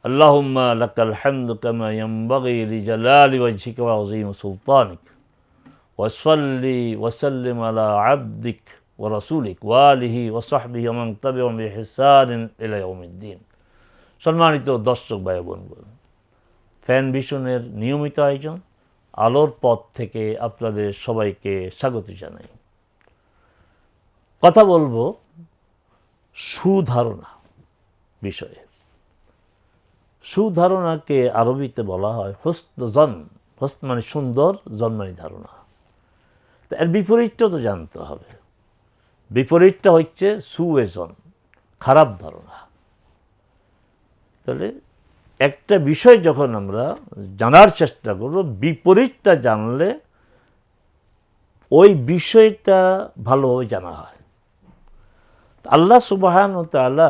আল্লাহুম্মা লাকাল হামদু কামা ইয়ানবাগি লিজালালি ওয়াজহিকা ওয়া আযীমি সুলতানিক ওয়া সাল্লি ওয়া সাল্লিম আলা আবদিক ওয়া রাসূলিক ওয়া আলিহি ওয়া সাহবিহি ওয়া মান তাবি'আহুম বিইহসানিন ইলা ইয়াউমিদ্দিন। সম্মানিত দর্শক ভাই বোনগণ, ফ্যান ভিশনের নিয়মিত আয়োজন আলোর পথ থেকে আপনাদের সবাইকে স্বাগত জানাই। কথা বলবো সুধারণা বিষয়ে। সুধারণাকে আরবিতে বলা হয় হুসন জন। হুসন মানে সুন্দর, জন মানে ধারণা। তো এর বিপরীতটা তো জানতে হবে। বিপরীতটা হচ্ছে সুয়েজন, খারাপ ধারণা। তাহলে একটা বিষয় যখন আমরা জানার চেষ্টা করব, বিপরীতটা জানলে ওই বিষয়টা ভালোভাবে জানা হয়। আল্লাহ সুবহানাহু ওয়া তাআলা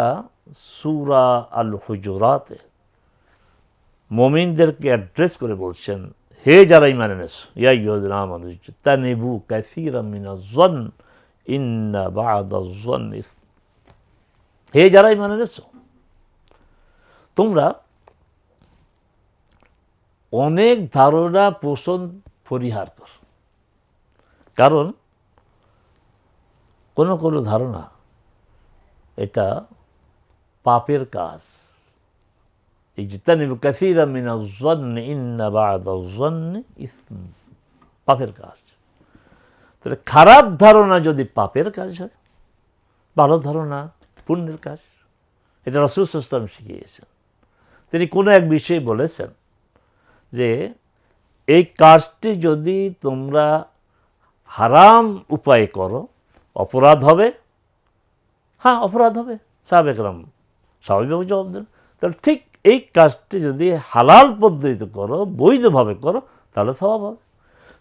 সূরা আল হুজুরাতে মুমিনদেরকে অ্যাড্রেস করে বলছেন, হে যারা ঈমান এনেছো, ইয়া আইয়ুহাল্লাযীনা আমানু ইজতানিবু কাসীরাম মিনাজ-যন ইন্না বা'দাজ-যন্নি ইসম। হে যারা ঈমান এনেছো, তোমরা অনেক ধারণা পোষণ পরিহার কর। কারণ কোনো ধারণা এটা পাপের কাজ। ইজতানিবু কাসীরাম মিনাজ-যন্নি ইন্না বা'দাজ-যন্নি ইসম, পাপের কাজ। তাহলে খারাপ ধারণা যদি পাপের কাজ হয়, ভালো ধারণা পুণ্যের কাজ। এটা রাসূল সাল্লাল্লাহু আলাইহি ওয়াসাল্লাম শিখিয়েছেন। তিনি কোনো এক বিষয়ে বলেছেন যে এই কাজটি যদি তোমরা হারাম উপায়ে করো অপরাধ হবে। হ্যাঁ, অপরাধ হবে। সাহাবায়ে কেরাম স্বাভাবিকভাবে জবাব দেন। তাহলে ঠিক এই কাজটি যদি হালাল পদ্ধতিতে করো, বৈধভাবে করো, তাহলে সওয়াব হবে।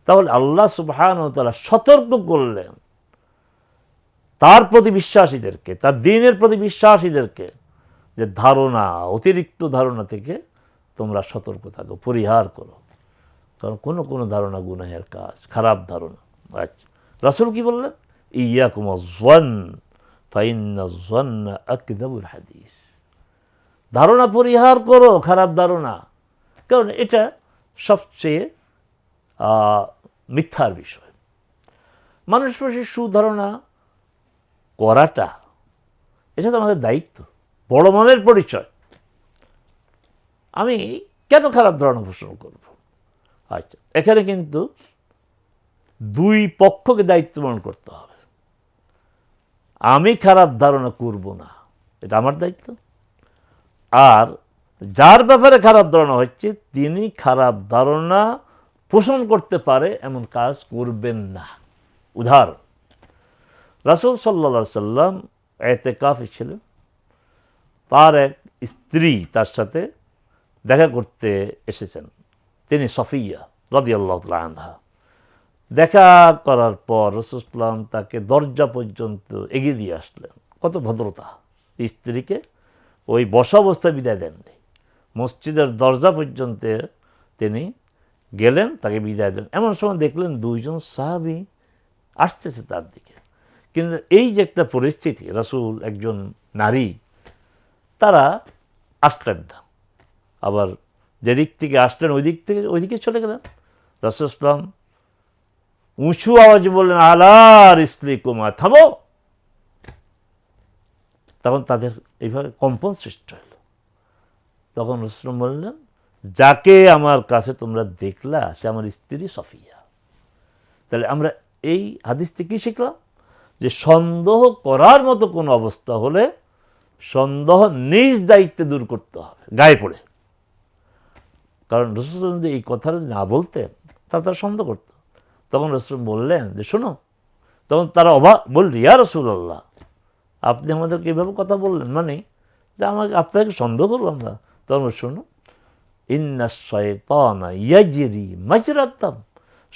তাহলে আল্লাহ সুবহানাহু ওয়া তাআলা সতর্ক করলেন তার প্রতি বিশ্বাসীদেরকে, তার দ্বীনের প্রতি বিশ্বাসীদেরকে, যে ধারণা, অতিরিক্ত ধারণা থেকে তোমরা সতর্ক থাকো, পরিহার করো। কারণ কোনো ধারণা গুনাহের কাজ, খারাপ ধারণা। আচ্ছা, রাসূল কি বললেন? ইয়াকুমুজ-যন ফাইন্নাজ-যন্না আকযাবুল হাদিস। ধারণা পরিহার করো, খারাপ ধারণা। কারণ এটা সবচেয়ে মিথ্যার বিষয়। মানুষ প্রতি সুধারণা করাটা এটা তো আমাদের দায়িত্ব, বড় মনের পরিচয়। আমি কেন খারাপ ধারণা পোষণ করব? আচ্ছা, এখানে কিন্তু দুই পক্ষকে দায়িত্ব পালন করতে হবে। আমি খারাপ ধারণা করব না, এটা আমার দায়িত্ব। আর যার ব্যাপারে খারাপ ধারণা হচ্ছে, তিনি খারাপ ধারণা পোষণ করতে পারে এমন কাজ করবেন না। উদাহরণ, রাসূল সাল্লাল্লাহু আলাইহি সাল্লাম ইতিকাফে ছিলেন। তার এক স্ত্রী তার সাথে দেখা করতে এসেছেন, তিনি সফিয়া রাদিয়াল্লাহু তাআলা আনহা। দেখা করার পর রাসূল সাল্লাল্লাহু আলাইহি ওয়াসাল্লাম তাকে দরজা পর্যন্ত এগিয়ে দিয়ে আসলেন। কত ভদ্রতা! স্ত্রীকে ওই বসা অবস্থায় বিদায় দেননি, মসজিদের দরজা পর্যন্ত তিনি গেলেন, তাকে বিদায় দেন। এমন সময় দেখলেন দুইজন সাহাবী আসতেছে তার দিকে। কিন্তু এই যে একটা পরিস্থিতি, রাসূল একজন নারী, তারা আসলেন না। আবার যেদিক থেকে আসলেন ওইদিকে চলে গেলেন। রাসূল সাল্লাল্লাহু আলাইহি ওয়াসাল্লাম উঁচু আওয়াজে বললেন, আলা রিসলিকুমা, থামো। তখন তাদের এইভাবে কম্পন সৃষ্টি হল। তখন রাসূল বললেন, যাকে আমার কাছে তোমরা দেখলা সে আমার স্ত্রী সফিয়া। তাহলে আমরা এই হাদিস থেকে কি শিখলাম? যে সন্দেহ করার মতো কোনো অবস্থা হলে সন্দেহ নিজ দায়িত্বে দূর করতে হবে, গায়ে পড়ে। কারণ রাসূল যদি এই কথাটা না বলতেন, তারা সন্দেহ করত। তখন রাসূল বললেন যে শোনো। তখন তারা অবাক, বলল, ইয়া রাসূলুল্লাহ, আপনি আমাদেরকে এভাবে কথা বললেন, মানে যে আমাকে আপনাকে সন্দেহ করবো আমরা? তখন শোনো, ইন্নাশ শায়তানা ইয়াজরি মাজরাদ দাম।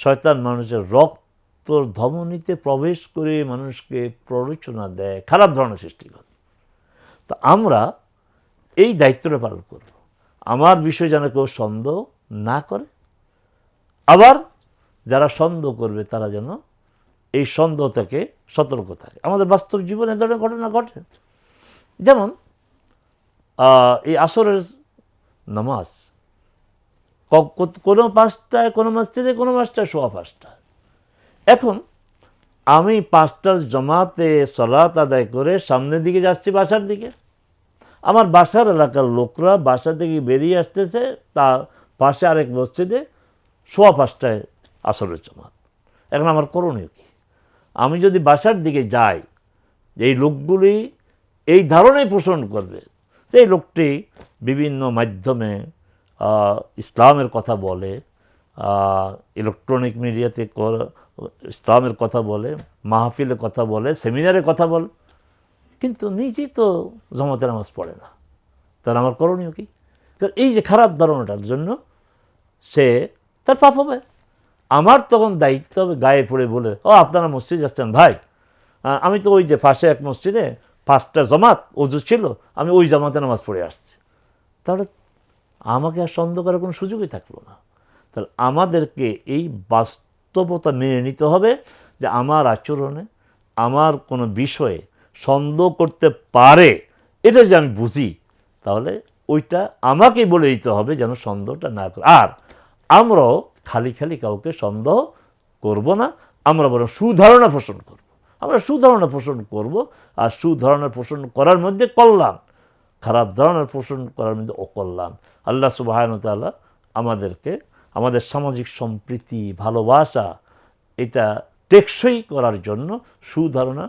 শয়তান মানুষের রক্ত ধমনীতে প্রবেশ করে মানুষকে প্ররোচনা দেয়, খারাপ ধারণা সৃষ্টি করে। তো আমরা এই দায়িত্বটা পালন করব, আমার বিষয়ে যেন কেউ সন্দেহ না করে। আবার যারা সন্দেহ করবে তারা যেন এই সন্দেহ থেকে সতর্ক থাকে। আমাদের বাস্তব জীবনে এ ধরনের ঘটনা ঘটে। যেমন এই আসরের নামাজ কোনো 5টায়, কোনো মসজিদে, কোনো মাসটায় 5:15। এখন আমি 5টার জমাতে সালাত আদায় করে সামনের দিকে যাচ্ছি বাসার দিকে, আমার বাসার এলাকার লোকরা বাসা থেকে বেরিয়ে আসতেছে, তার পাশে আরেক মসজিদে 5:15টায় আসরের জমাত। এখন আমার করণীয় কি? আমি যদি বাসার দিকে যাই, এই লোকগুলি এই ধারণাই পোষণ করবে যে এই লোকটি বিভিন্ন মাধ্যমে ইসলামের কথা বলে, ইলেকট্রনিক মিডিয়াতে ইসলামের কথা বলে, মাহফিলের কথা বলে, সেমিনারের কথা বলে, কিন্তু নিজেই তো জমাতে নামাজ পড়ে না। তার আমার করণীয় কি? কারণ এই যে খারাপ ধারণাটার জন্য সে তার পাপ হবে। আমার তখন দায়িত্ব হবে গায়ে পড়ে বলে, ও আপনারা মসজিদ যাচ্ছেন ভাই, আমি তো ওই যে পাশে এক মসজিদে 5টা জমাত ওযু ছিল, আমি ওই জামাতে নামাজ পড়ে আসছি। তাহলে আমাকে আর সন্দেহ করার কোনো সুযোগই থাকলো না। তাহলে আমাদেরকে এই বাস্তবতা মেনে নিতে হবে যে আমার আচরণে, আমার কোনো বিষয়ে সন্দেহ করতে পারে, এটা যে আমি বুঝি, তাহলে ওইটা আমাকেই বলে দিতে হবে যেন সন্দেহটা না করে। আর আমরাও খালি খালি কাউকে সন্দেহ করব না, আমরা বরং সুধারণা পোষণ করব। আমরা সুধারণা পোষণ করব, আর সুধারণা পোষণ করার মধ্যে কল্যাণ, খারাপ ধারণার পোষণ করার মধ্যে অকল্যাণ। আল্লাহ সুবহানাহু ওয়া তাআলা আমাদেরকে আমাদের সামাজিক সম্প্রীতি, ভালোবাসা এটা টেকসই করার জন্য সুধারণা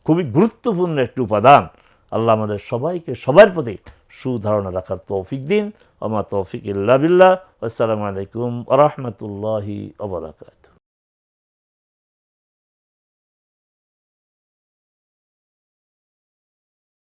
খুবই গুরুত্বপূর্ণ একটি উপাদান। আল্লাহ আমাদের সবাইকে সবার প্রতি সুধারণা রাখার তৌফিক দিন। ওয়া মা তৌফিক ইল্লা বিল্লাহ। আসসালামু আলাইকুম ওয়া রাহমাতুল্লাহি ওয়া বারাকাতুহু।